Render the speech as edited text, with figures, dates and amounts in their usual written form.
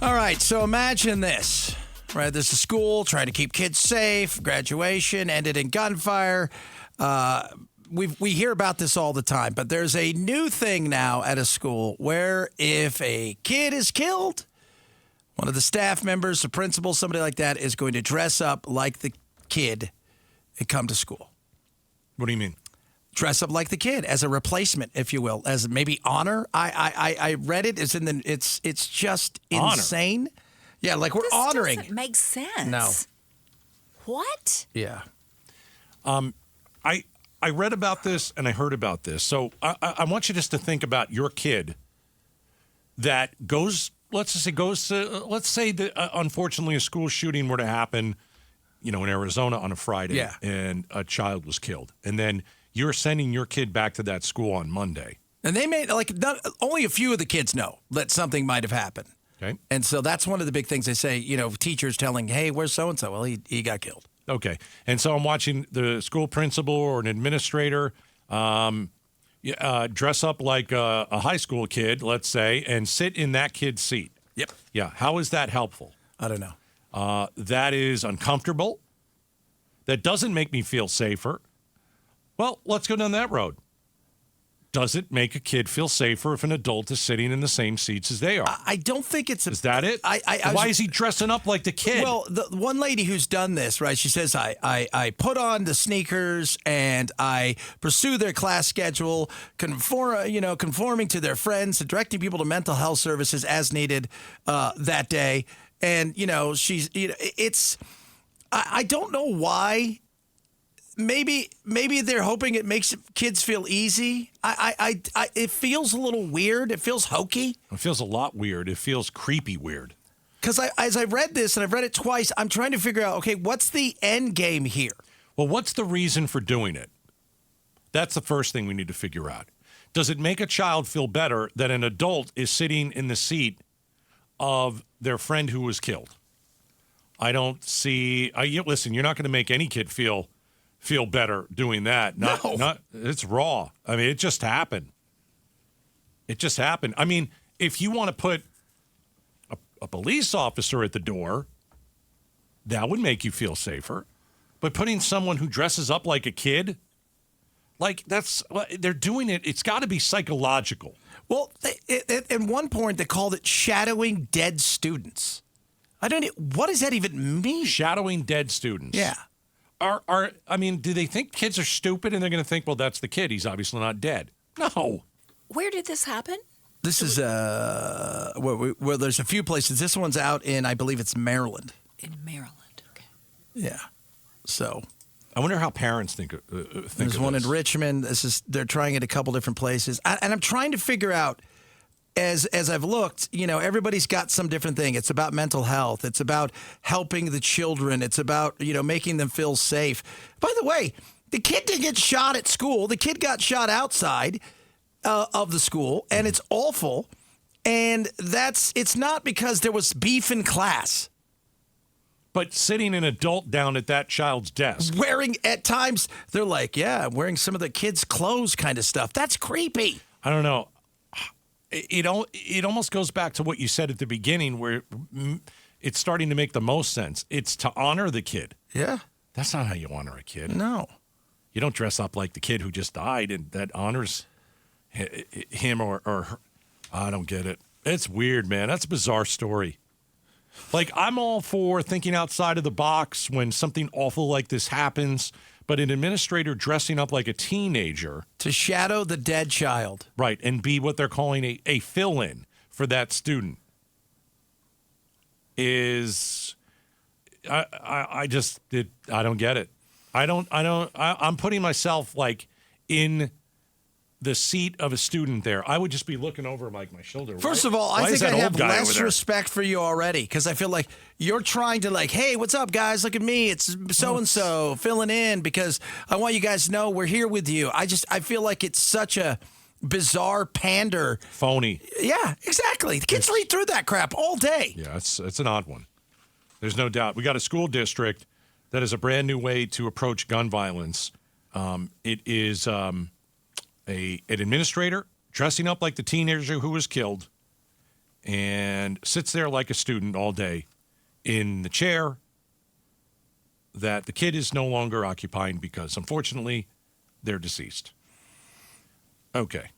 All right, so imagine this. Right, there's a school trying to keep kids safe. Graduation ended in gunfire. We hear about this all the time, but there's a new thing now at a school where if a kid is killed, one of the staff members, the principal, somebody like that, is going to dress up like the kid and come to school. What do you mean? Dress up like the kid as a replacement, if you will, as maybe honor. I read it. It's just insane. Honor. Yeah, like we're honoring. This doesn't make sense. No. What? Yeah. I read about this and I heard about this. So I want you just to think about your kid that goes, let's say that unfortunately a school shooting were to happen, in Arizona on a Friday, and a child was killed. And then you're sending your kid back to that school on Monday. And they made, only a few of the kids know that something might have happened. Okay. And so that's one of the big things they say, teachers telling, hey, where's so-and-so? Well, he got killed. Okay. And so I'm watching the school principal or an administrator dress up like a high school kid, let's say, and sit in that kid's seat. Yep. Yeah. How is that helpful? I don't know. That is uncomfortable. That doesn't make me feel safer. Well, let's go down that road. Does it make a kid feel safer if an adult is sitting in the same seats as they are? I don't think it's Is that it? Why is he dressing up like the kid? Well, the one lady who's done this, right, she says, I put on the sneakers and I pursue their class schedule, conforming to their friends and directing people to mental health services as needed that day. And, I don't know why. Maybe they're hoping it makes kids feel easy. It feels a little weird. It feels hokey. It feels a lot weird. It feels creepy weird. Because as I read this, and I've read it twice, I'm trying to figure out, okay, what's the end game here? Well, what's the reason for doing it? That's the first thing we need to figure out. Does it make a child feel better that an adult is sitting in the seat of their friend who was killed? I don't see. Listen, you're not going to make any kid feel better doing that. It's raw. I mean, it just happened. I mean, if you want to put a police officer at the door, that would make you feel safer. But putting someone who dresses up like a kid, they're doing it. It's got to be psychological. Well, at one point, they called it shadowing dead students. What does that even mean? Shadowing dead students. Yeah. Do they think kids are stupid and they're going to think, well, that's the kid. He's obviously not dead. No. Where did this happen? This is where there's a few places. This one's out in, I believe it's Maryland. In Maryland, okay. Yeah. So. I wonder how parents think There's one in Richmond. They're trying it a couple different places. And I'm trying to figure out, as I've looked, everybody's got some different thing. It's about mental health. It's about helping the children. It's about, making them feel safe. By the way, the kid didn't get shot at school. The kid got shot outside of the school, and it's awful. And it's not because there was beef in class. But sitting an adult down at that child's desk. Wearing, at times, they're like, wearing some of the kids' clothes kind of stuff. That's creepy. I don't know. It almost goes back to what you said at the beginning where it's starting to make the most sense. It's to honor the kid. Yeah. That's not how you honor a kid. No. You don't dress up like the kid who just died and that honors him or her. I don't get it. It's weird, man. That's a bizarre story. I'm all for thinking outside of the box when something awful like this happens, but an administrator dressing up like a teenager. To shadow the dead child. Right, and be what they're calling a fill-in for that student is, I don't get it. I'm putting myself in the seat of a student there. I would just be looking over my shoulder. First of all, I think I have less respect for you already because I feel like you're trying to hey, what's up, guys? Look at me. It's so-and-so filling in because I want you guys to know we're here with you. I feel like it's such a bizarre pander. Phony. Yeah, exactly. The kids read through that crap all day. Yeah, it's an odd one. There's no doubt. We got a school district that is a brand new way to approach gun violence. It is... an administrator dressing up like the teenager who was killed and sits there like a student all day in the chair that the kid is no longer occupying because, unfortunately, they're deceased. Okay.